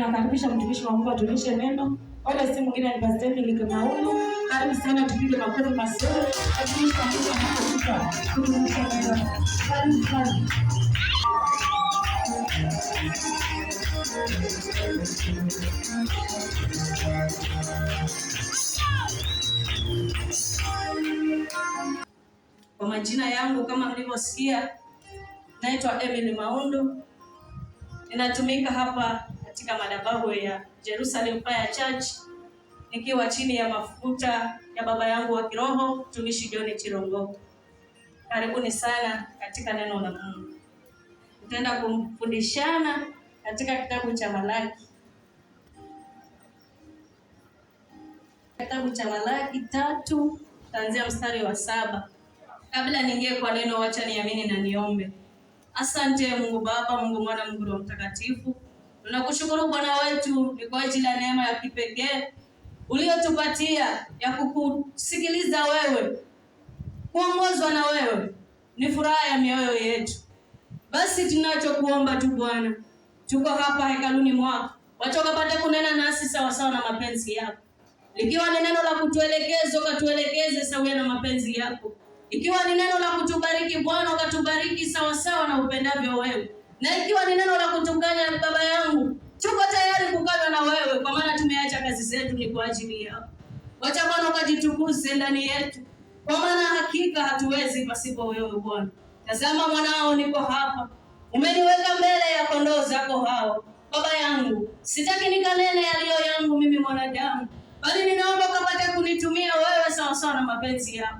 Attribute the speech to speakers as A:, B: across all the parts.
A: Ninakaribisha mtumishi wa Mungu atulishe neno. Wala si mwingine ni Pastor Emily Maundu. Karibu sana, tupige makofi mazuri. Mtumishi wa Mungu anapokuja kutulisha neno. Karibu sana. Kwa majina yangu kama mlivyosikia, naitwa Emily Maundu. Ninatumika hapa katika madhabahu ya Jerusalem Fire Church nikiwa chini ya mafuta ya baba yangu wa kiroho mtumishi John Chirongo. Karibuni sana katika neno la Mungu. Tutaenda kufundishana katika kitabu cha Malaki. Kitabu cha Malaki 3 kuanzia mstari wa 7. Kabla niingie kwa neno, wacha niamini na niombe. Asante Mungu Baba, Mungu Mwana, Mungu Roho Mtakatifu. Tunakushukuru Bwana wetu ni kwa ajili ya neema ya kipekee uliyotupatia ya kukusikiliza wewe, kuongozwa na wewe. Ni furaha ya mioyo yetu. Basi tunachokuomba tu Bwana, tuko hapa hekaluni mwako, wacha ukapate kunena nasi sawa sawa na mapenzi yako. Ikiwa ni neno la kutuelekeza, ukatuelekeze sawa na mapenzi yako. Ikiwa ni neno la kutubariki Bwana, ukatubariki sawa sawa na upendavyo wewe. Na ikiwa ni neno la kutukanya baba yangu, tuko tayari kukana na wewe, kwa maana tumeacha kazi zetu ni kwa ajili yako. Wacha Bwana ukajitukuze ndani yetu, kwa maana hakika hatuwezi pasipo wewe Bwana. Tazama mwanao niko hapa. Umeniweka mbele ya kondoo zako hao. Baba yangu, sitaki nikanene yaliyo yangu mimi mwanadamu, bali ninaomba ukapate kunitumia wewe sawa sawa na mapenzi yako.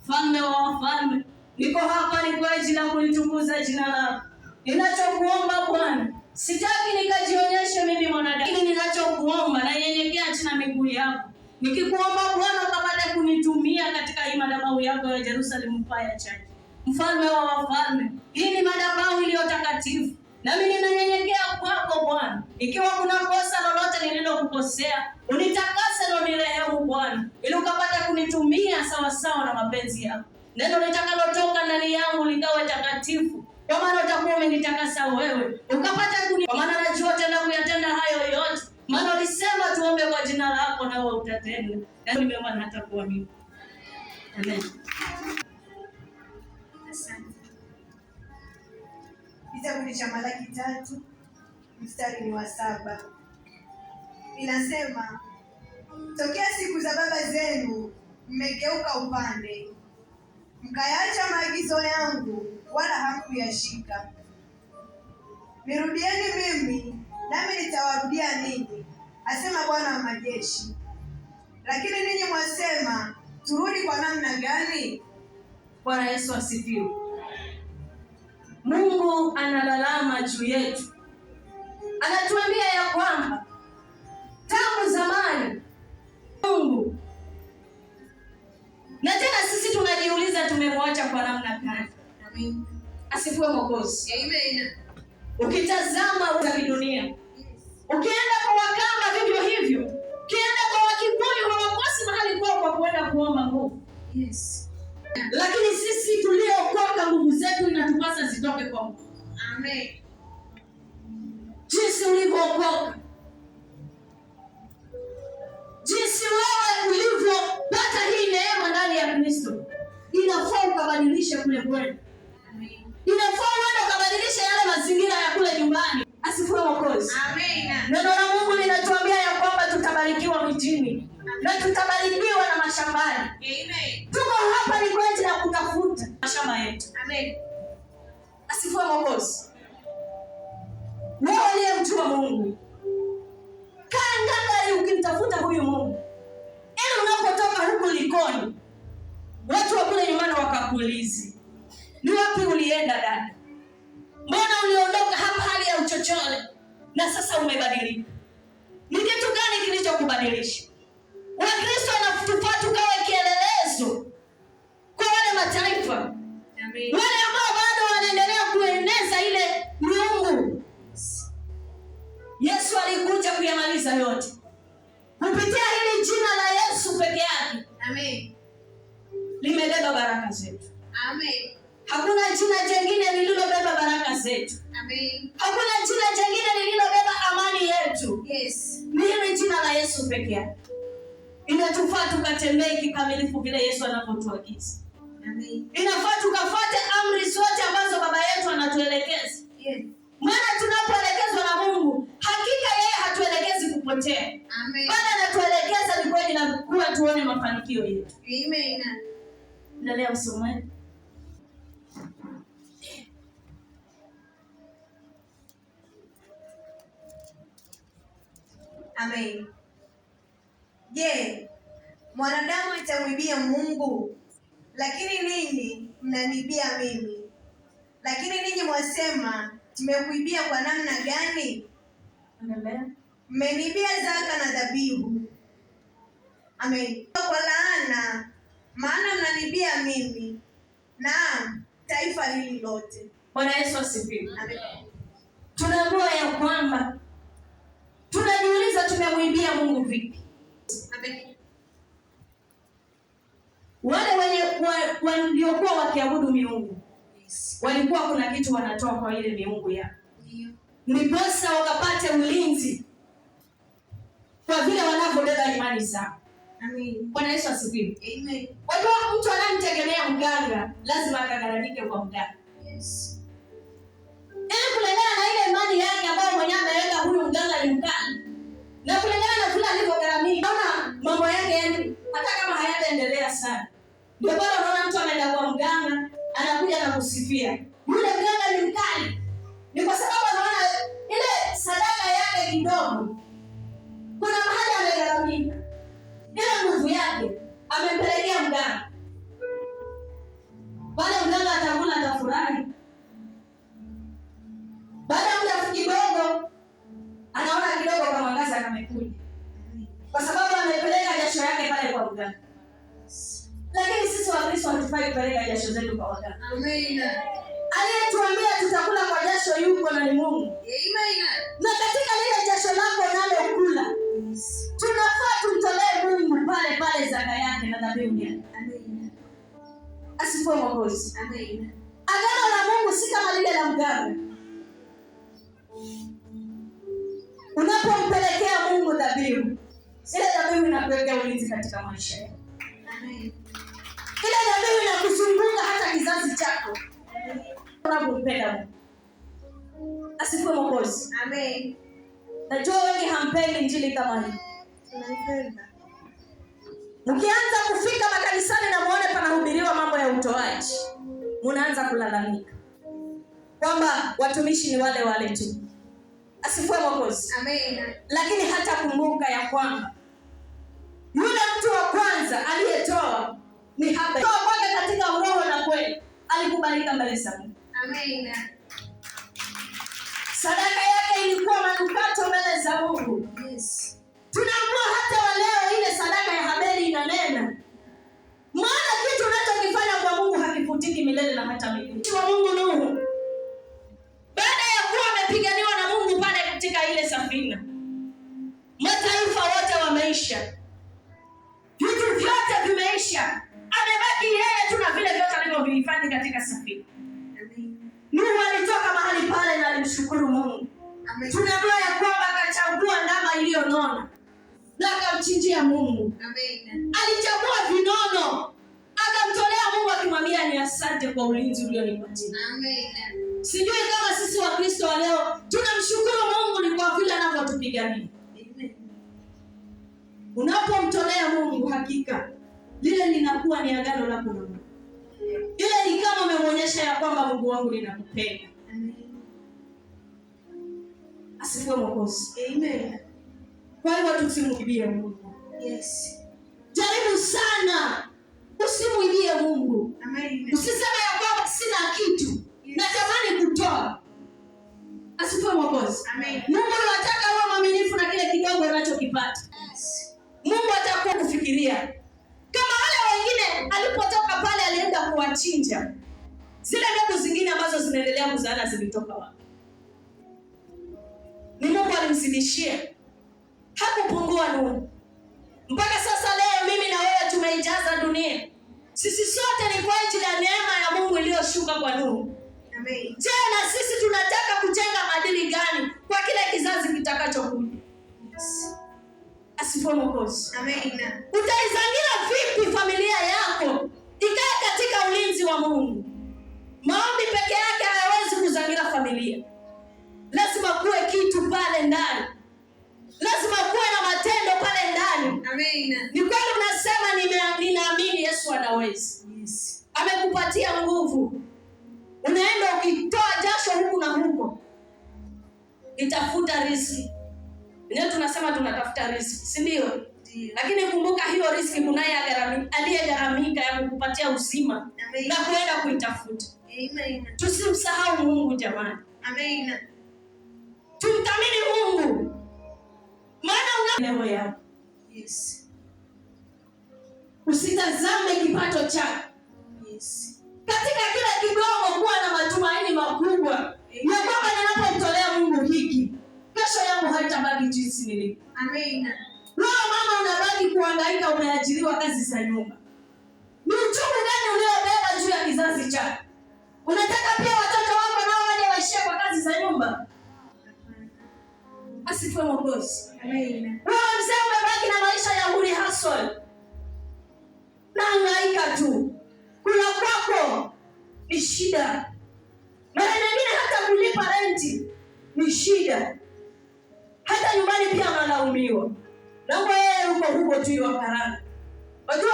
A: Mfalme wa wafalme, niko hapa ni kwa ajili ya kulitukuza jina lako. Ninachokuomba Bwana, sitaki nikajionyeshe mimi mwanadamu. Lakini ninachokuomba na nyenyekea chini ya miguu yako. Nikikuomba Bwana ukapate kunitumia katika hii madhabahu yako ya Jerusalem Fire Church. Mfalme wa wafalme, hii ni madhabahu iliyo takatifu. Na mimi ninanyenyekea kwako Bwana. Ikiwa kuna kosa lolote nililokukosea, unitakase na unirehemu Bwana, ili ukapate kunitumia sawa sawa na mapenzi yako. Neno litakalotoka ndani yangu likawe takatifu, kwa maana utakuwa umenitakasa wewe. Ukapate kwa maana najua tena kuyatenda hayo yote. Maana ulisema tuombe kwa jina lako na wewe utatenda. Na nimeomba na hata kuamini. Amen.
B: Asante. Kitabu cha Malaki 3 mstari ni wa 7. Inasema, tokea siku za baba zenu mmegeuka upande, mkayaacha maagizo yangu wala hamkuyashika. Nirudieni mimi, nami nitawarudia ninyi, asema Bwana wa majeshi. Lakini ninyi mwasema, turudi kwa namna gani?
A: Bwana Yesu asifiwe. Mungu analalama juu yetu. Anatuambia ya kwamba tangu zamani Mungu, na tena sisi tunajiuliza tumemwacha kwa namna gani? Amen. Asifiwe Mwokozi.
B: Amen.
A: Ukitazama wa dunia, ukienda kwa Wakamba vivyo hivyo, ukienda kwa Wakikuyu hawakosi mahali kwao kwa kuenda kuomba nguvu.
B: Yes.
A: Lakini sisi tuliokoka nguvu zetu inatupasa zitoke kwa Mungu.
B: Amen.
A: Jinsi ulivyookoka, jinsi wewe ulivyopata hii neema ndani ya Kristo, inafaa ukabadilishe kule kwenu.
B: Amen.
A: Inafaa uende ukabadilishe yale mazingira ya kule nyumbani. Asifiwe Mwokozi.
B: Amen.
A: Neno la Mungu linatuambia ya kwamba tutabarikiwa mjini na tutabarikiwa na mashambani.
B: Amen.
A: Tuko hapa ni kwa ajili ya kutafuta mashamba yetu.
B: Amen.
A: Asifiwe Mwokozi. Wewe aliye mtu wa Mungu, kaa ngangari ukimtafuta huyu Mungu. Ili unapotoka huku Likoni, watu wa kule nyumbani wakakuulize, ni wapi ulienda dada? Mbona uliondoka hapa hali ya uchochole na sasa umebadilika? Ni kitu gani kilichokubadilisha? Wakristo wanatufaa tukawe kielelezo kwa wale mataifa.
B: Amen.
A: Wale ambao bado wanaendelea kueneza ile miungu. Yesu alikuja kuyamaliza yote kupitia hili jina la Yesu peke yake.
B: Amen.
A: Limebeba baraka zetu.
B: Amen.
A: Hakuna jina jingine lililobeba baraka zetu.
B: Amen. Amen.
A: Hakuna jina jingine lililobeba amani yetu.
B: Yes.
A: Ni jina la Yesu pekee yake. Inatufaa tukatembee kikamilifu vile Yesu anavyotuagiza.
B: Amen.
A: Inafaa tukafuate amri zote ambazo baba yetu anatuelekeza.
B: Yes.
A: Maana tunapoelekezwa na Mungu, hakika yeye hatuelekezi kupotea.
B: Amen.
A: Bali anatuelekeza ni kweli na kuwa tuone mafanikio yetu.
B: Amen.
A: Endelea msomaji.
B: Amen. Je, mwanadamu atamwibia Mungu? Lakini ninyi mnanibia mimi. Lakini ninyi mwasema, tumekuibia kwa namna gani? Mmenibia zaka na dhabihu. Amen. Kwa laana, maana mnanibia mimi, naam, taifa hili lote.
A: Bwana Yesu asifiwe.
B: Amen.
A: Tunaambiwa ya kwamba tunajiuliza tumemwibia Mungu vipi?
B: Amen.
A: Wale waliokuwa wakiabudu miungu, walikuwa kuna kitu wanatoa kwa ile miungu yao. Ndiposa wakapate ulinzi kwa vile wanavyobeba imani zao.
B: Amen.
A: Bwana Yesu asifiwe.
B: Amen.
A: Wajua mtu anamtegemea mganga lazima akagaramike kwa mganga.
B: Yes.
A: Ili kulingana na ile imani yake ambayo mwenyewe ameweka huyu mganga ni mkali. Na kulingana na vile alivyogharamika, naona mambo yake yani hata kama hayataendelea sana. Ndio bado unaona mtu anaenda kwa mganga, anakuja na kusifia. Yule mganga ni mkali. Ni kwa sababu anaona ile sadaka yake kidogo. Kuna mahali amegharamika. Ile nguvu yake amempelekea mganga. Wale mganga atakula atafurahi. Baada ya muda kidogo anaona kidogo kama mwangaza kamekuja. Kwa sababu amepeleka jasho yake pale kwa mganga. Lakini sisi Wakristo hatufai kupeleka jasho zetu kwa waganga.
B: Amen.
A: Aliyetuambia tutakula kwa jasho yuko na ni Mungu.
B: Amen.
A: Na katika lile jasho lako nalo kula, tunafaa tumtolee Mungu pale pale zaka yake na dhabihu yake.
B: Amen.
A: Asifiwe Mwokozi.
B: Amen.
A: Agano la Mungu si kama lile la mganga. Unapompelekea Mungu dhabihu, ile dhabihu inakuwekea ulinzi katika maisha yako.
B: Amen.
A: Ile dhabihu inakuzunguka hata kizazi chako. Unapompenda Mungu. Asifiwe Mwokozi.
B: Amen.
A: Najua wengi hampendi injili kama hii.
B: Tunaipenda.
A: Mkianza kufika makanisani na muone panahubiriwa mambo ya utoaji, mnaanza kulalamika kwamba watumishi ni wale wale tu. Asifiwe Mwokozi.
B: Amen.
A: Lakini hata kumbuka ya kwamba yule mtu wa kwanza aliyetoa ni Habili. Toa kwake katika roho na kweli, alikubalika mbele za Mungu.
B: Amen.
A: Sadaka yake ilikuwa manukato mbele za Mungu.
B: Yes.
A: Tunaambiwa hata wa leo ile sadaka ya Habili inanena. Maana kitu unachokifanya kwa Mungu hakifutiki milele na hata milele. Wa Mungu Nuhu, baada ya kuwa amepiganiwa na Mungu pale katika ile safina, mataifa wote wameisha, vitu vyote vimeisha, amebaki yeye tu na vile vyote alivyovihifadhi katika safina. Nuhu alitoka mahali pale na alimshukuru Mungu. Tunaambiwa ya kwamba akachagua ndama iliyonona na akamchinjia Mungu.
B: Amen.
A: Alichagua vinono akamtolea Mungu akimwambia ni asante kwa ulinzi ulionipatia.
B: Amen.
A: Sijui kama sisi Wakristo wa leo tunamshukuru Mungu ni kwa vile anavyotupigania.
B: Amen.
A: Unapomtolea Mungu hakika lile linakuwa ni agano lako na Mungu. Ile ni kama umemwonyesha ya kwamba Mungu wangu ninakupenda.
B: Amen.
A: Asifiwe Mwokozi.
B: Amen.
A: Kwa hivyo tusimwibie Mungu.
B: Yes.
A: Jaribu sana usimwibie Mungu.
B: Amen.
A: Usiseme ya kwamba sina kitu, natamani kutoa. Asifiwe Mwokozi.
B: Amen.
A: Mungu anataka uwe mwaminifu na kile kidogo unachokipata.
B: Yes.
A: Mungu atakuwa kufikiria. Kama wale wengine alipotoka pale alienda kuwachinja. Zile mbegu zingine ambazo zinaendelea kuzaana zilitoka wapi? Ni Mungu alimzidishia. Hakupungua Nuhu. Mpaka sasa leo mimi na wewe tumeijaza dunia. Sisi sote ni kwa ajili ya neema ya Mungu iliyoshuka kwa Nuhu.
B: Amen.
A: Je, na sisi tunataka kujenga maadili gani kwa kile kizazi kitakachokuja? Asifiwe Mwokozi.
B: Amen.
A: Utaizingira vipi familia yako ikae katika ulinzi wa Mungu? Maombi peke yake hayawezi kuzingira familia. Lazima kuwe kitu pale ndani. Lazima kuwe na matendo pale ndani.
B: Amen.
A: Ni kweli unasema ninaamini Yesu anaweza.
B: Yes.
A: Amekupatia nguvu. Unaenda ukitoa jasho huku na huko. Itafuta riziki. Leo tunasema tunatafuta riziki, si ndio? Lakini kumbuka hiyo riziki kunaye aliyegharamika ya kukupatia uzima. Amen. Na kuenda kuitafuta.
B: Amen.
A: Tusimsahau Mungu jamani.
B: Amen.
A: Tumthamini Mungu. Maana una yako.
B: Yes.
A: Usitazame kipato chako.
B: Yes.
A: Katika kila kidogo kuwa na matumaini makubwa. Ya kwamba ninapomtolea Mungu hiki, kesho yangu haitabaki jinsi nilivyo.
B: Amen.
A: Leo mama unabaki kuhangaika, umeajiriwa kazi za nyumba. Ni uchungu gani uliobeba juu ya kizazi chako? Unataka pia watoto wako nao waje waishie kwa kazi za nyumba? Asifiwe Mwokozi.
B: Amen.
A: Wewe mzee umebaki na maisha ya bure hustle. Na hangaika tu. Kula kwako ni shida. Mara nyingine hata kulipa renti ni shida. Hata nyumbani pia unalaumiwa. Na wewe uko huko tu wa karanga. Unajua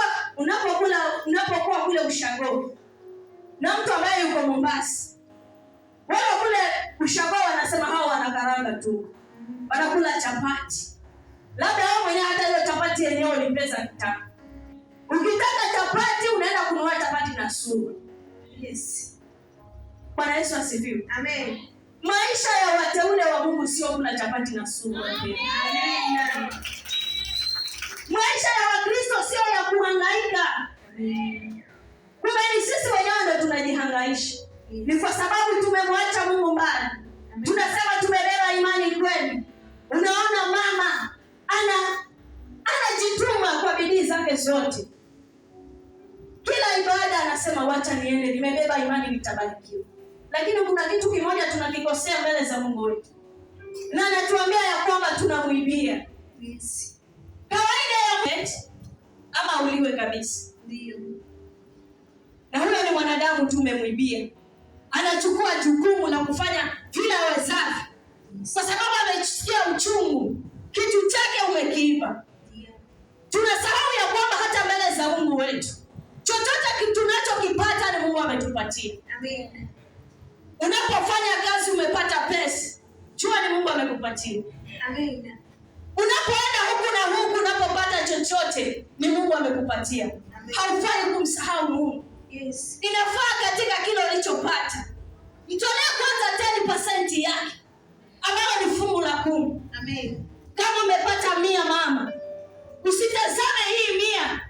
A: unapokuwa kule Ushago na mtu ambaye yuko Mombasa, wao kule Ushago wanasema hao wanakaranga tu. Wanakula chapati. Labda wao mwenyewe hata hiyo chapati yenyewe ni pesa kitano. Ukitaka chapati unaenda kununua chapati na sumu.
B: Yes.
A: Bwana Yesu asifiwe.
B: Amen.
A: Maisha ya wateule wa Mungu sio kula chapati na sumu.
B: Amen.
A: Maisha ya Wakristo sio ya kuhangaika. Kumbe ni sisi wenyewe ndio tunajihangaisha. Ni kwa sababu tumemwacha Mungu mbali. Tunasema tumebeba imani kweli. Unaona mama anajituma kwa bidii zake zote. Kila ibada anasema wacha niende, nimebeba imani nitabarikiwa. Lakini kuna kitu kimoja tunakikosea mbele za Mungu wetu. Na anatuambia ya kwamba tunamuibia.
B: Yes.
A: Kawaida ya ama uliwe kabisa.
B: Ndio.
A: Na huyo ni mwanadamu tumemwibia. Anachukua jukumu la kufanya vile awezavyo. Kwa sababu amesikia uchungu. Kitu chake umekiiba. Tunasahau ya kwamba hata mbele za Mungu wetu, chochote kitu tunachokipata ni Mungu ametupatia.
B: Amen.
A: Unapofanya kazi umepata pesa, jua ni Mungu amekupatia.
B: Amen.
A: Unapoenda huku na huku unapopata chochote ni Mungu amekupatia. Haufai kumsahau Mungu.
B: Yes.
A: Inafaa katika kile ulichopata itolee kwanza 10% yake ambayo ni fungu la 10.
B: Amen.
A: Kama umepata 100 mama, usitazame hii 100.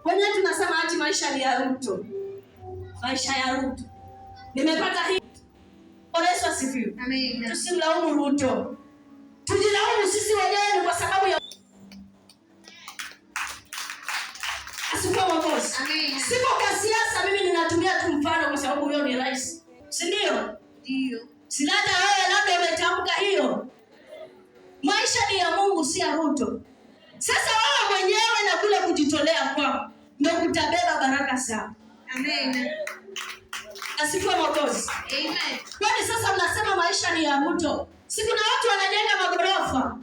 A: Wenyewe tunasema ati maisha ni ya Ruto. Maisha ya Ruto. Nimepata hii. Yesu asifiwe.
B: Amen.
A: Tusimlaumu Ruto. Tujilaumu sisi wenyewe kwa sababu ya asifiwe Mwokozi.
B: Amen.
A: Siko kwa siasa, mimi ninatumia tu mfano kwa sababu huyo ni rais. Si ndio?
B: Ndio.
A: Silata wewe labda umetamka hiyo. Maisha ni ya Mungu, si ya Ruto. Sasa wewe mwenyewe na kule kujitolea kwako ndio kutabeba baraka zako.
B: Amen.
A: Asifiwe Mwokozi.
B: Amen.
A: Kwani sasa mnasema maisha ni ya Ruto? Si kuna watu wanajenga magorofa?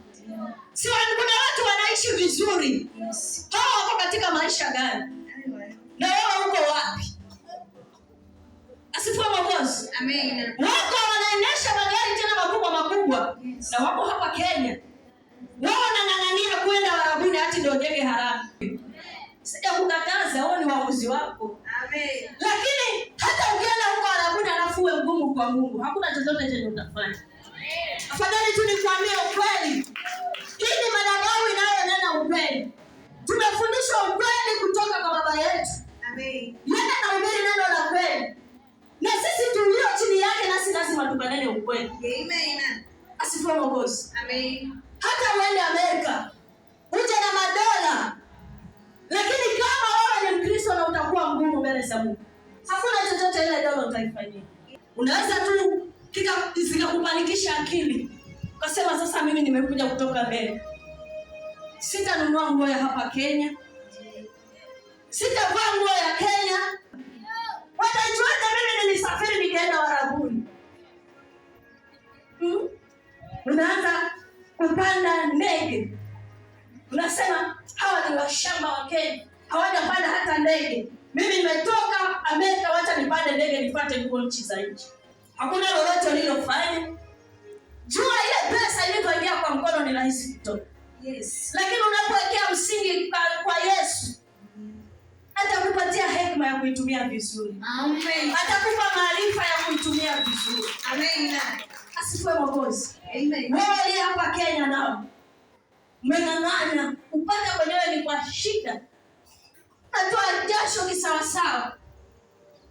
A: Si kuna watu wanaishi vizuri?
B: Yes.
A: Hao wako katika maisha gani? Na wewe uko wapi? Asifiwe Mwokozi.
B: Amen.
A: Wako wanaendesha magari tena makubwa.
B: Yes.
A: Na wako hapa Kenya. Wao wanang'ang'ania kwenda Arabuni hadi ndio jenge haraka. Sija kukataza, huo ni uamuzi wako.
B: Amen.
A: Lakini hata ukienda huko Arabuni alafu uwe mgumu kwa Mungu, hakuna chochote chenye utafanya. Afadhali tu nikwambie ukweli. Hii ni madhabahu inayonena ukweli. Tumefundishwa ukweli kutoka kwa baba yetu.
B: Amen.
A: Yeye anahubiri neno la kweli. Na sisi tulio chini yake nasi lazima tukanene ukweli.
B: Amen.
A: Asifiwe Mwokozi.
B: Amen.
A: Hata uende Amerika, uje na madola. Lakini kama wewe ni Mkristo na utakuwa mgumu mbele za Mungu, hakuna chochote ile dola utaifanyia. Unaweza tu zikakupanikisha akili. Ukasema sasa mimi nimekuja kutoka mbele. Sitanunua nguo ya hapa Kenya. Sitavaa nguo ya Kenya. Watajuaje mimi nilisafiri nikaenda Warabuni? Unaanza kupanda ndege. Unasema hawa ni washamba wa Kenya. Hawajapanda hata ndege. Mimi nimetoka Amerika, wacha nipande ndege nipate nguo nchi za nje. Hakuna lolote lilofanya. Jua ile pesa ilipoingia kwa mkono ni rahisi kutoka.
B: Yes.
A: Lakini unapowekea msingi kwa Yesu, atakupatia hekima ya kuitumia vizuri.
B: Amen.
A: Atakupa maarifa ya kuitumia vizuri.
B: Amen.
A: Asifiwe Mwokozi.
B: Amen.
A: Wewe hapa Kenya nao umeng'ang'ana, upata kwenyewe ni kwa shida. Natoa jasho kisawasawa.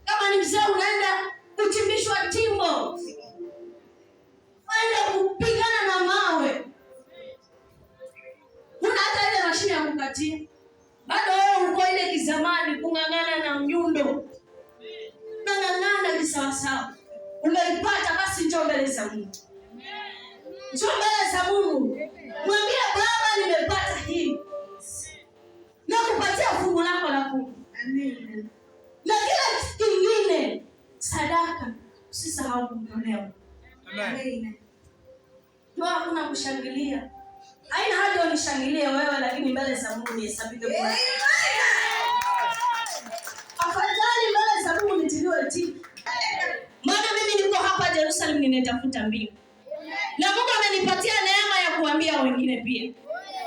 A: Kama ni mzee unaenda kuchimbishwa timbo. Unaenda kupigana na mawe. Kuna hata ile mashine ya kukatia. Bado wewe uko ile kizamani kung'ang'ana na mnyundo. Ng'ang'ana kisawasawa. Umeipata, basi njoo mbele za Mungu. Njoo mbele za Mungu. Mwambie Baba, nimepata hii. Na kupatia fungu lako la kumi.
B: Amen.
A: Na kila kingine sadaka usisahau kumtolea.
B: Amen.
A: Ndio hakuna kushangilia. Haina haja unishangilie wewe, lakini mbele za Mungu nihesabike kwa.
B: Amen.
A: Afadhali mbele za Mungu nitiliwe tiki. Maana mimi niko hapa Jerusalem ninatafuta mbingu. Na Mungu amenipatia neema ya kuambia wengine pia.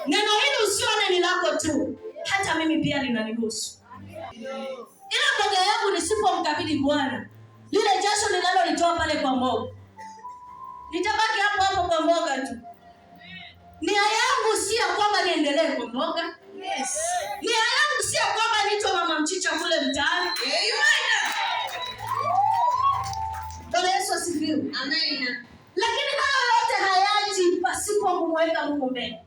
A: Neno hili usione ni lako tu, hata mimi pia linanihusu. Ila mboga yangu nisipomkabidhi Bwana, lile jasho ninalolitoa pale kwa mboga, nitabaki hapo hapo kwa mboga tu. Nia yangu si ya kwamba niendelee kwa mboga.
B: Yes.
A: Nia yangu si ya kwamba nitwe mama mchicha kule mtaani.
B: Amen.
A: Bwana Yesu asifiwe.
B: Amen.
A: Lakini hayo yote hayaji pasipo kumweka Mungu mbele.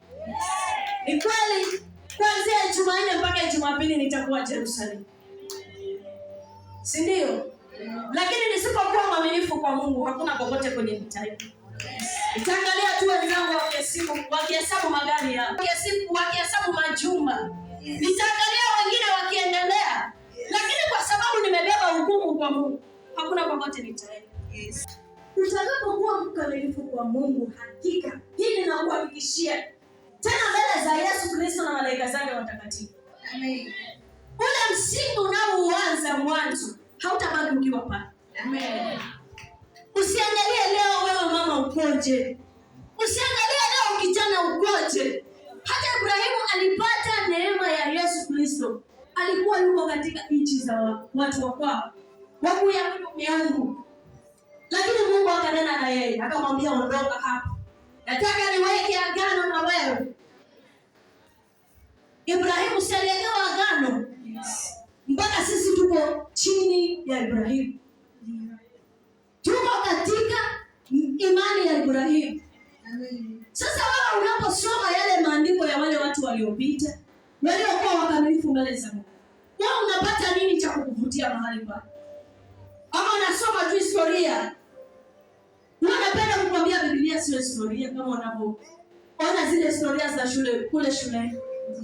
A: Ni kweli kuanzia Jumanne mpaka Jumapili nitakuwa Jerusalem. Si ndio? Lakini nisipokuwa mwaminifu kwa Mungu hakuna popote kwenye nitaenda. Nitaangalia tu wenzangu wakihesabu magari yao, wakihesabu majumba. Nitaangalia wengine wakiendelea. Lakini kwa sababu nimebeba hukumu kwa Mungu, hakuna popote nitaenda.
B: Yes.
A: Utakapokuwa mkamilifu kwa Mungu, hakika hili nakuhakikishia, tena mbele za Yesu Kristo na malaika zake watakatifu.
B: Amen.
A: Ule msingi unaoanza mwanzo hautabaki ukiwa pale.
B: Amen.
A: Usiangalie leo wewe mama ukoje. Usiangalie leo kijana ukoje. Hata Ibrahimu alipata neema ya Yesu Kristo. Alikuwa yuko katika nchi za watu wa kwao, wakuabudu miungu. Lakini Mungu akanena na yeye, akamwambia ondoka hapa. Nataka niweke agano na wewe. Ibrahimu si aliwekewa agano?
B: Yes.
A: Mpaka sisi tuko chini ya Ibrahimu. Tuko katika imani ya Ibrahimu.
B: Amen.
A: Sasa wewe unaposoma yale maandiko ya wale watu waliopita, waliokuwa wakamilifu mbele za Mungu, wewe unapata nini cha kukuvutia mahali pale? Ama unasoma tu historia? Napenda kukwambia Biblia sio historia kama unavyoona zile historia za shule kule shule.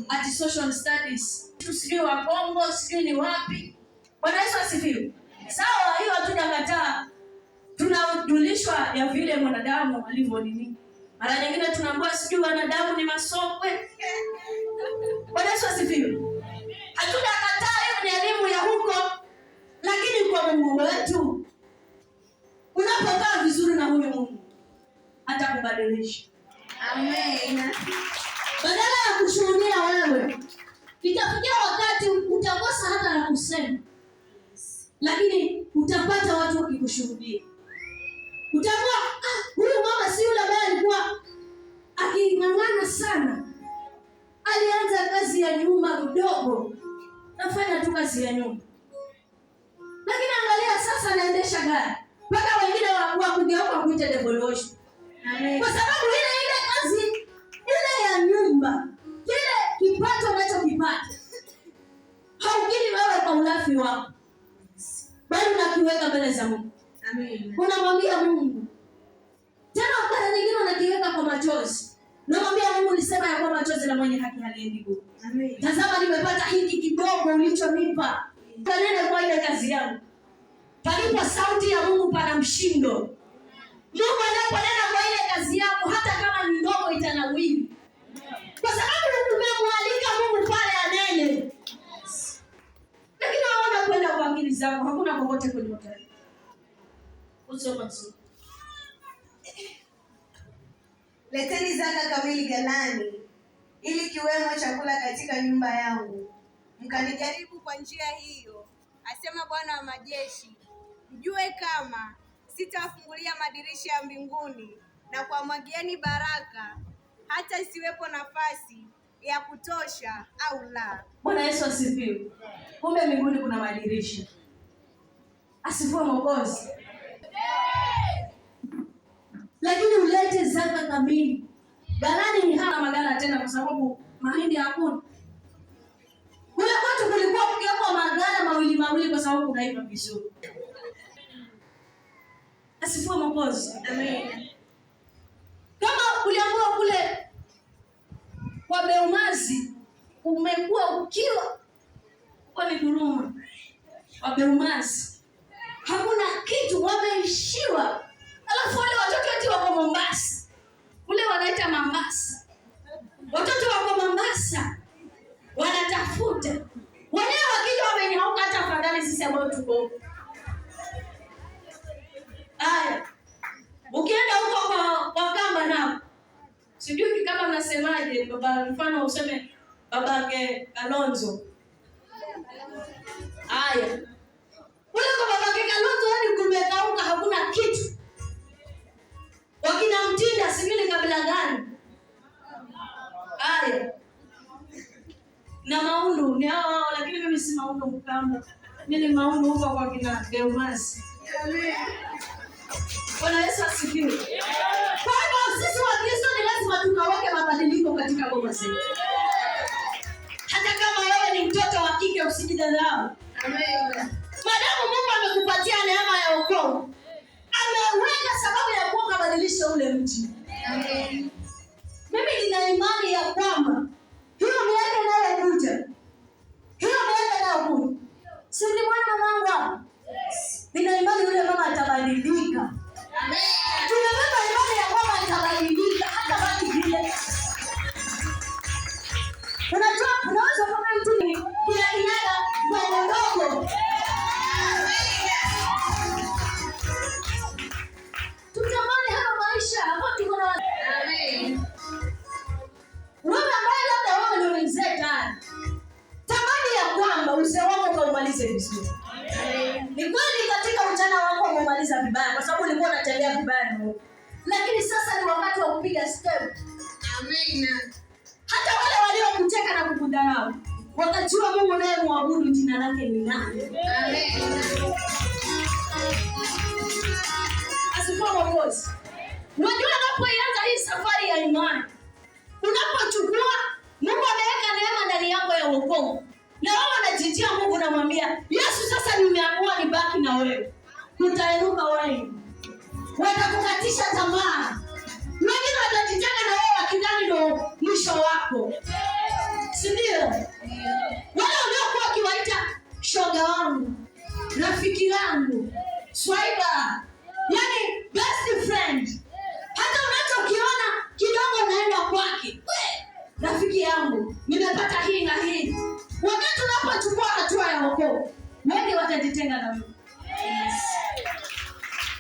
A: Ati social studies. Sijui wa Kongo, sijui ni wapi. Bwana Yesu asifiwe. Sawa, hiyo hatujakataa. Tunajulishwa ya vile mwanadamu alivyo nini. Mara nyingine tunaambiwa sijui wanadamu ni masokwe. Bwana Yesu asifiwe. Hatujakataa, hiyo ni elimu ya huko. Lakini kwa Mungu wetu, unapokaa vizuri na huyu Mungu, atakubadilisha.
B: Amen.
A: Badala ya kushuhudia wewe, itafikia wakati utakosa hata la kusema. Lakini utapata watu wakikushuhudia. Utakuwa huyu mama si yule ambaye alikuwa aking'ang'ana sana. Alianza kazi ya nyumba kidogo. Nafanya tu kazi ya nyumba. Lakini angalia sasa anaendesha gari. Mpaka wengine wakugeuka kuita devolution.
B: Amen.
A: Kwa sababu ile kazi ile ya nyumba, kile kipato unachokipata, haukiri wewe kwa ulafi wako, bali unakiweka mbele za Mungu. Amen. Unamwambia Mungu. Tena wakati nyingine unakiweka kwa machozi. Namwambia Mungu, nisema ya kwamba machozi la mwenye haki haliendi bure. Amen. Tazama nimepata hiki kidogo ulichonipa. Kanene kwa ile kazi yangu. Palipo sauti ya Mungu pana mshindo. Mungu anaponena kwa ile kazi yako hata kama ni ndogo itanawiri. Kwa sababu umemwalika Mungu pale anene. Lakini waona kwenda kwa akili zako, hakuna kokote kwenye utani. Usoma tu.
B: Leteni zaka kamili ghalani, ili kiwemo chakula katika nyumba yangu. Mkanijaribu kwa njia hiyo, asema Bwana wa majeshi, mjue kama sitawafungulia madirisha ya mbinguni na kuwamwagieni baraka, hata isiwepo nafasi ya kutosha au la.
A: Bwana Yesu asifiwe. Kumbe mbinguni kuna madirisha. Asifiwe Mwokozi. Lakini ulete zaka kamili. Ghalani ni hana magala tena kwa sababu mahindi hakuna. Kule kwetu kulikuwa kukiwekwa magala mawili kwa sababu kunaiva vizuri. Asifiwe Mwokozi. Amen. Kama uliambiwa kule kwa Beumazi umekuwa ukiwa kwa Miguruma wa Beumazi, hakuna kitu, wameishiwa. Alafu wale watoto wetu wako Mombasa. Kule wanaita Mombasa. Watoto wako Mombasa wanatafuta. Wenyewe wakija wamenyauka hata afadhali sisi ambao tuko. Haya. Ukienda huko kwa Kamba nao. Sijui kama unasemaje baba, mfano useme babake Kalonzo. Haya. Kule kwa babake Kalonzo hadi kumekauka, hakuna kitu. Wakina Mtinda sijui kabila gani. Haya. Na Maundu ni hao, lakini mimi si Maundu Mkamba. Mimi Maundu huko kwa kina Beumazi. Amen. Bwana Yesu asifiwe. Kwa hivyo sisi wa Kristo ni lazima tukaweke mabadiliko katika boma zetu. Hata kama wewe ni mtoto wa kike usijidharau. Amen. Madamu Mungu amekupatia neema ya wokovu, ameweka sababu ya kuoka badilisha ule mji. Amen. Mimi nina imani ya kwamba hiyo miaka inayokuja, si ni mwana mamangu hapa? Nina imani yule mama atabadilika. Amen. Tunaweka imani ya kwamba atabadilika hata baki vile. Unaweza kama mtu kila kinyaga ndogo. Tutamani haya maisha hapo tuko na. Amen. Wewe ambaye labda wewe ndio mzee tayari, tamani ya kwamba uzee wako kaumalize vizuri. Ni kweli katika ujana wako umemaliza vibaya kwa sababu ulikuwa unatembea vibaya na Mungu. Lakini sasa ni wakati wa kupiga step. Amen. Hata wale waliokucheka na kukudharau wakajua Mungu naye muabudu jina lake ni nani. Amen. Asifiwe Mwokozi. Unajua unapoanza hii safari ya imani, unapochukua Mungu ameweka neema ndani yako ya wokovu. Na wewe unajitia Mungu na mwambia, Yesu sasa nimeamua nibaki na wewe. Utainuka wewe. Watakukatisha tamaa. Wengine watajitenga na wewe wakidhani ndio mwisho wako. Si ndio? Wale waliokuwa wakiwaita shoga wangu, rafiki yangu, swaiba, yani best friend. Hata unachokiona kidogo naenda kwake. Rafiki yangu, nimepata hii na hii. Wakati unapochukua hatua ya wokovu, wengi watajitenga na Mungu. Yes.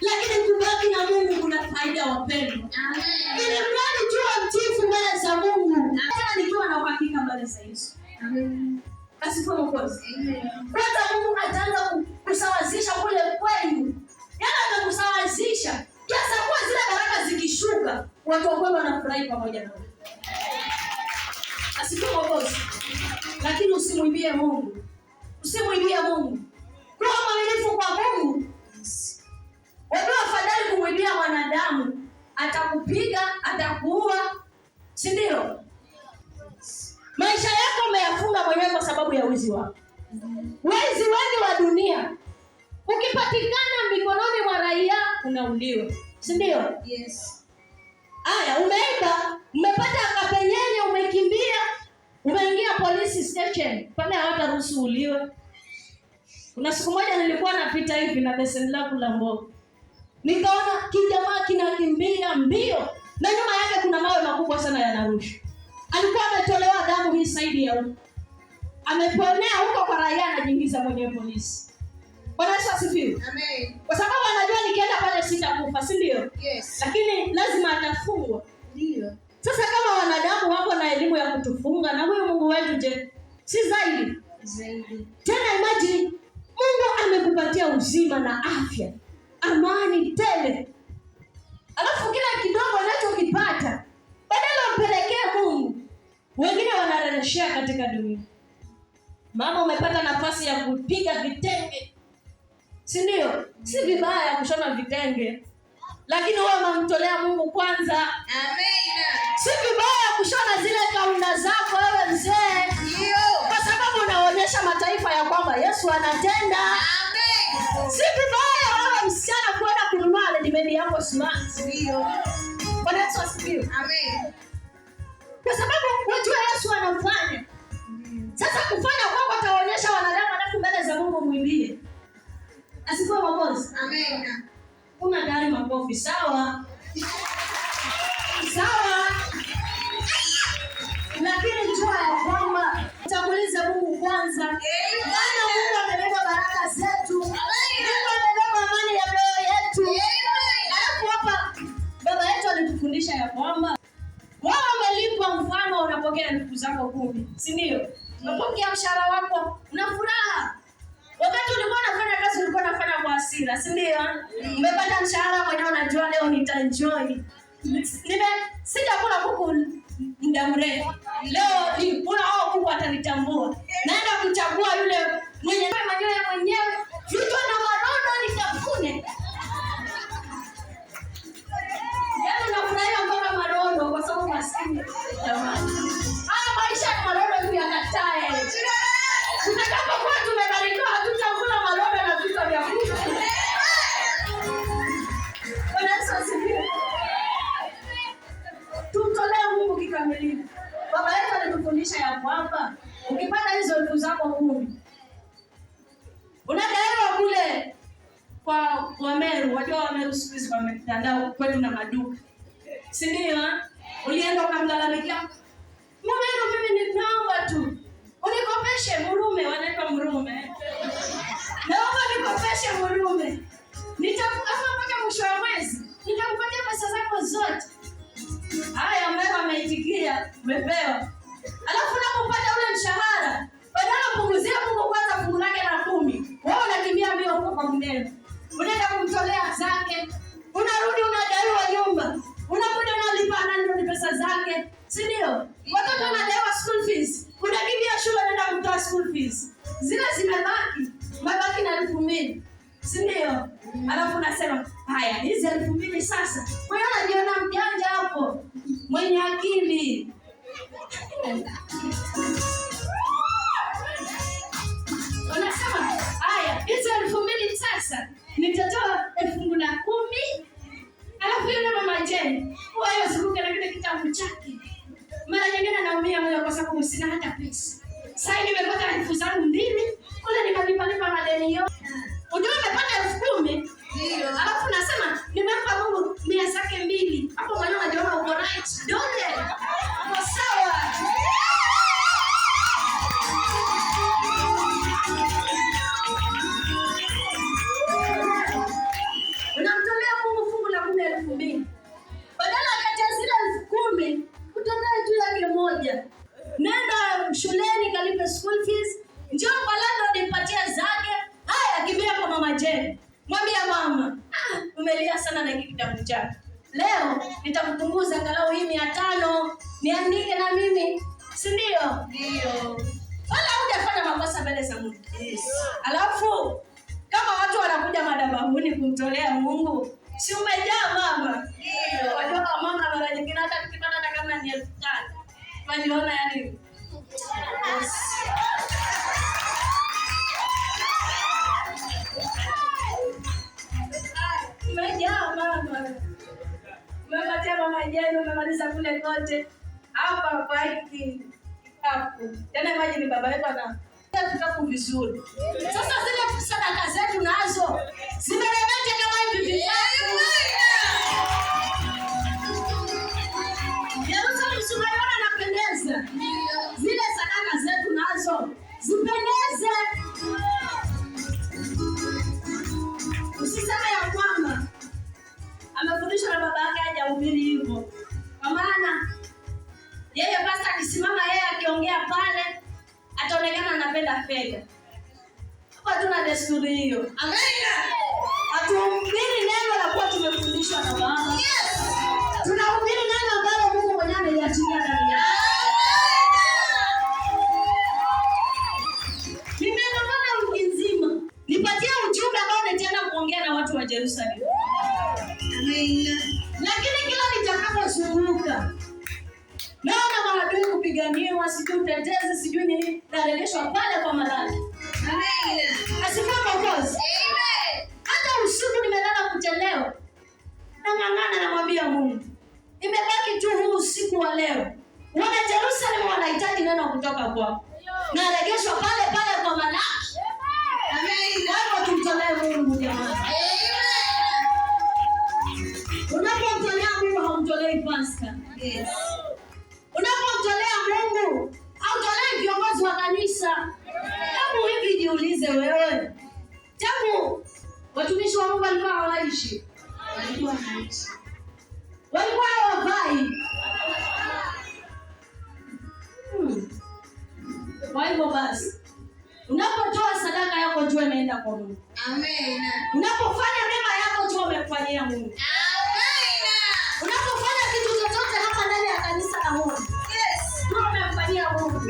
A: Lakini kubaki na Mungu kuna faida wapendwa. Amen. Ili mradi tuwe mtiifu mbele za Mungu. Hata nikiwa na uhakika mbele za Yesu. Amen. Asifiwe Mwokozi. Amen. Kwanza Mungu ataanza kusawazisha kule kwenu. Yaani atakusawazisha. Kiasi kwa zile baraka zikishuka, watu wa kwenu wanafurahi pamoja na wewe. Asifiwe Mwokozi. Lakini usimwimbie Mungu. Usimwimbie Mungu. Kuwa mwaminifu kwa Mungu. Wewe afadhali kumwimbia mwanadamu, atakupiga, atakuua. Si ndio? Maisha yako umeyafunga mwenyewe kwa sababu ya wizi wako. Wezi wengi wa dunia ukipatikana mikononi mwa raia unauliwa. Si ndio?
B: Yes.
A: Haya, umeiba, umepata kapenyenye, umekimbia, umeingia police station. Pale hawataruhusu uliwe. Kuna siku moja nilikuwa napita hivi na beseni langu la mboga. Nikaona kijamaa kinakimbia mbio na nyuma yake kuna mawe makubwa sana yanarushwa. Alikuwa ametolewa damu hii saidi ya huko. Ameponea huko kwa raia, anajiingiza mwenye polisi. Bwana Yesu asifiwe.
B: Amen.
A: Kwa sababu anajua nikienda pale sitakufa, si ndio?
B: Yes.
A: Lakini lazima atafungwa.
B: Ndio.
A: Sasa kama wanadamu wako na elimu ya kutufunga, na huyu Mungu wetu je, si zaidi?
B: Zaidi.
A: Tena imagine Mungu amekupatia uzima na afya, amani tele. Alafu kila kidogo unachokipata badala umpelekee Mungu, wengine wanarejeshea katika dunia. Mama, umepata nafasi ya kupiga vitenge, si ndio? Si vibaya kushona vitenge, lakini wewe unamtolea Mungu kwanza.
B: Amen.
A: Si vibaya kushona zile kaunda zako wewe mzee.
B: Ndio.
A: Kwa sababu unaonyesha mataifa ya kwamba Yesu anatenda.
B: Amen.
A: Si vibaya wewe msichana kwenda kununua ready-made yako smart.
B: Ndio.
A: Bwana Yesu asifiwe.
B: Amen.
A: Kwa sababu unajua Yesu anafanya. Sasa kufanya kwako ataonyesha wanadamu, alafu mbele za Mungu mwimbie. Asifiwe Mwokozi.
B: Amen.
A: Una gari makofi, sawa? Sawa. Lakini jua ya kwamba tangulize Mungu kwanza. Maana Mungu amebeba baraka zetu. Mungu amebeba amani ya mioyo yetu. Alafu hapa baba yetu alitufundisha ya kwamba wewe umelipwa, mfano unapokea elfu zako 10, si ndio? Unapokea mshahara wako, una furaha. Wakati ulikuwa unafanya kazi ulikuwa unafanya kwa hasira, si ndio? Umepata mshahara mwenyewe, unajua leo nitaenjoy. Sijakula kuku muda mrefu. Leo ni kuna hao kuku atanitambua. Naenda kuchagua yule mwenye manyoya mwenyewe, vitu na marondo nitafune. Yaani unafurahia mpaka marondo kwa sababu maskini. Haya maisha ni marondo tu yakatae. Tutakapokuwa tumebarikiwa tutakula marondo na vitu vya kuku. Bwana Yesu asifiwe. Tumtolee Mungu kikamilifu. Baba yetu alitufundisha ya kwamba ukipata hizo elfu zako 10, unadaiwa kule kwa Wameru. Wajua Wameru siku hizi wametandao kwetu na maduka, si ndio? Ulienda ukamlalamikia Mmeru, mimi ninaomba tu unikopeshe murume, wanaitwa murume. Naomba nikopeshe murume. Nitakupa mpaka mwisho wa mwezi. Nitakupatia pesa zako zote. Haya, Meru ameitikia, umepewa. Alafu unapopata ule mshahara, badala kupunguzia Mungu kwanza fungu lake la 10, wewe unakimbia mbio huko kwa Meru. Unaenda kumtolea zake. Unarudi unadaiwa nyumba. Unakuja unalipa nani pesa zake, si ndio? Watoto wanadaiwa school fees. Unakimbia shule unaenda kutoa school fees. Zile zimebaki, mabaki na 2,000. Si ndio? Alafu unasema, haya, hizi 2,000 sasa. Wewe unajiona mjanja hapo, mwenye akili. Unasema, haya, hizi 2,000 sasa nitatoa 10,000. Alafu yule mama Jane, wewe usiruke na kile kitabu chake. Mara nyingine naumia moyo kwa sababu sina hata pesa. Sasa nimepata 2,000, kule nimelipa madeni yote. Unajua nimepata 10,000. Ndio. Alafu nasema nimempa Mungu 100 zake 2. Hapo mwenyewe unajiona uko right. Dole. Uko sawa. Unamtolea Mungu fungu la 10,000. Badala kati ya zile 10,000, utolee tu yake moja. Nenda shuleni kalipe school fees. Njoo kwa lando nipatie zake. Haya, kimbia kwa mama Jane. Mwambia mama, umelia sana na hiki kitabu chako. Leo nitakupunguza angalau hii 500. Niandike na mimi. Si ndio? Ndio. Wala hujafanya makosa mbele za Mungu. Yes. Alafu kama watu wanakuja madhabahuni kumtolea Mungu, si umejaa mama? Ndio. Wajua mama mara nyingine hata tukipata hata kama ni 5,000. Waniona yani. Yes. Umejaa yenu umemaliza kule kote. Hapa kwa hiki kikapu. Tena imagine baba yetu ana kikapu vizuri. Sasa zile sadaka zetu nazo zimeremete kama hivi vikapu. Yerusalemu Sumayona anapendeza. Zile sadaka zetu nazo zipendeze. Usiseme ya kwamba amefundishwa na baba yake hajahubiri hivyo. Kwa maana yeye pasta akisimama yeye akiongea pale ataonekana anapenda fedha. Hapa tuna desturi hiyo. Amina. Hatuhubiri neno la kuwa tumefundishwa na baba. Yes. Tunahubiri neno ambalo Mungu mwenyewe ameliachilia ndani yake. Nimeona wiki nzima nipatie ujumbe ambao nitaenda kuongea na watu wa Yerusalemu. Amina. Lakini kila nitakapozunguka naona maadui kupiganiwa, sijui utetezi, sijui nini, naregeshwa pale kwa malaki. Amina. Asifiwe Mwokozi. Amen. Hata usiku nimelala kuchelewa, nang'ang'ana namwambia Mungu, nimebaki tu huu usiku wa leo. Wana Yerusalemu wanahitaji neno kutoka kwako. Naregeshwa pale pale kwa malaki. Amen. Hapo tumtolee Mungu jamani. Unapomtolea Mungu haumtolei pasta. Yes. Unapomtolea Mungu hautolei viongozi wa kanisa. Hebu hivi jiulize wewe. Tangu watumishi wa Mungu walikuwa hawaishi. Walikuwa wanaishi. Walikuwa hawavai. Kwa hivyo basi, unapotoa sadaka yako jua imeenda kwa Mungu. Amen. Unapofanya mema yako jua umemfanyia Mungu. Unapofanya kitu chochote hapa ndani ya kanisa la Mungu, yes, ndio umemfanyia Mungu.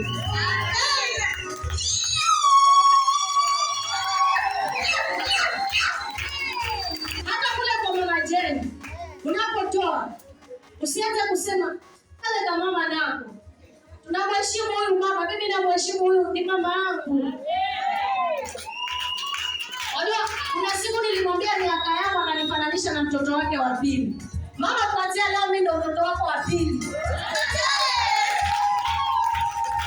A: Hata kule kwa mama Jeni, unapotoa usianze kusema kale kama mama nako. Tunamheshimu huyu mama, mimi namheshimu huyu, ni mama yangu. Wajua, kuna siku nilimwambia miaka yangu ananifananisha na mtoto wake wa pili. Mama, kuanzia leo mimi ndio mtoto wako wa pili.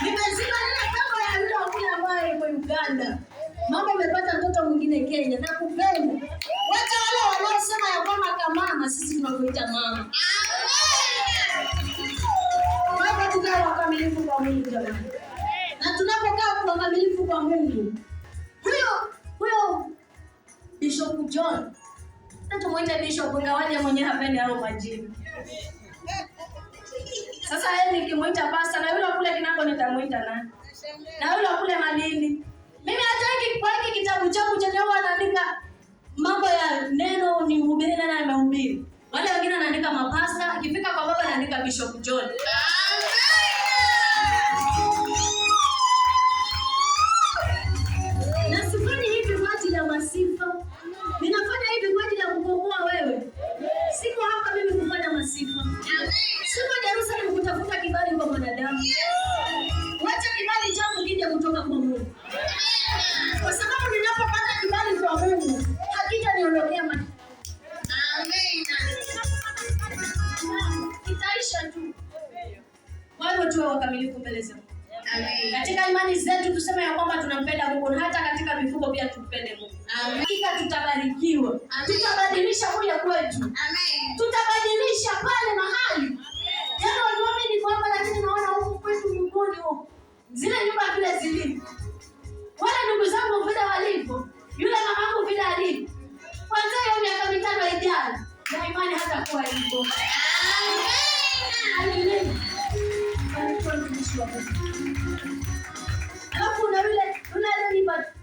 A: Nimezima ile kama ya yule wakule ambaye yuko Uganda. Mama umepata mtoto mwingine Kenya, nakupenda. Wacha wale wanaosema ya kwamba kama mama, sisi tunakuita mama. Wewe tukae wakamilifu kwa Mungu jamani. Na tunapokaa kwa wakamilifu kwa Mungu, huyo Bishop John, tumuite Bishop ngawaje mwenyewe hapendi hao majini. Sasa yeye nikimuita pasta na yule kule kinako nitamuita nani? Na yule kule Malindi. Mimi hata kwa hiki kitabu changu chenye anaandika mambo ya neno ni mhubiri na amehubiri. Wale wengine anaandika mapasta, akifika kwa baba anaandika Bishop John. Na sifanyi hivi kwa ajili ya masifa. Ninafanya hivi kwa ajili ya kukuokoa wewe. Siko hapa mimi kufanya masifa. Siko Yerusalemu kutafuta kibali kwa mwanadamu. Wacha kibali changu kije kutoka kwa Mungu. Kwa sababu ninapopata kibali kwa Mungu, hakika niondokea mali. Amen. Itaisha tu. Wao tuwe wakamilifu mbele za Mungu. Amen. Katika imani zetu tuseme ya kwamba tunampenda Mungu na hata katika mifugo pia tumpende Mungu. Amen. Hakika tutabarikiwa. Amen. Tutabadilisha kule kwetu. Amen. Tutabadilisha pale mahali. Jana waliamini kwamba lakini naona huko kwetu mbinguni huko. Zile nyumba vile zilivyo. Wale ndugu zangu vile walivyo. Yule mamangu vile alivyo. Kwanza hiyo miaka 5 ijayo. Na imani hata kuwa hivyo. Amen. Amen. Alafu na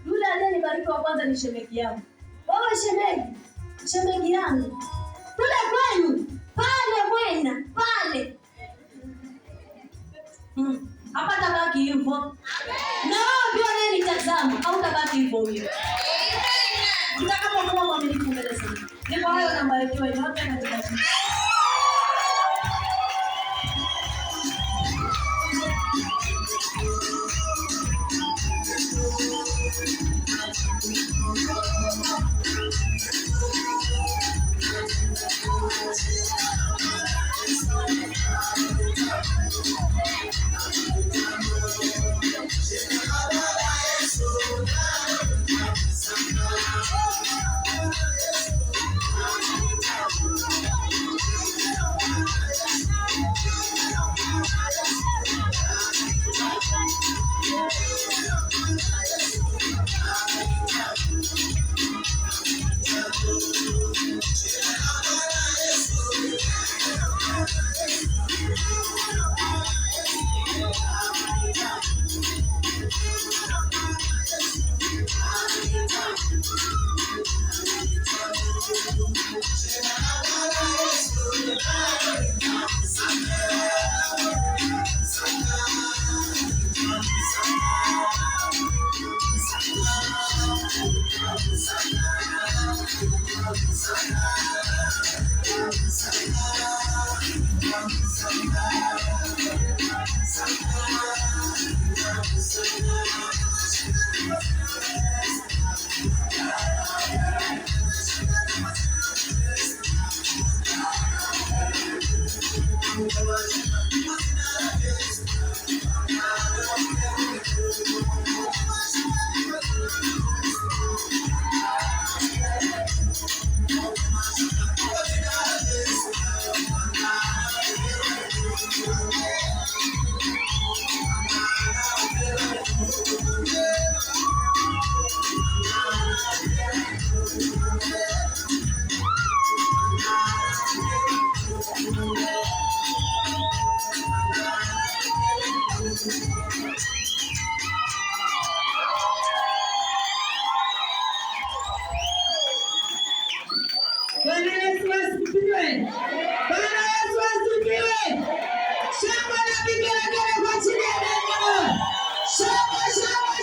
A: yule aliyenibariki wa kwanza ni shemeji yangu. Wewe shemeji yangu. Kule kwenu, pale bwana, pale. Hapa tabaki hivyo. Na wewe pia unanitazama, hautabaki hivyo huyo. Utakapokuwa mwaminifu mbele za Mungu. Ndipo hayo nambarikiwa yote katika jina.
C: Bwana Yesu asifiwe. Bwana Yesu asifiwe. Shangwe na vigelegele kwa ajili ya Mungu. Shangwe, shangwe,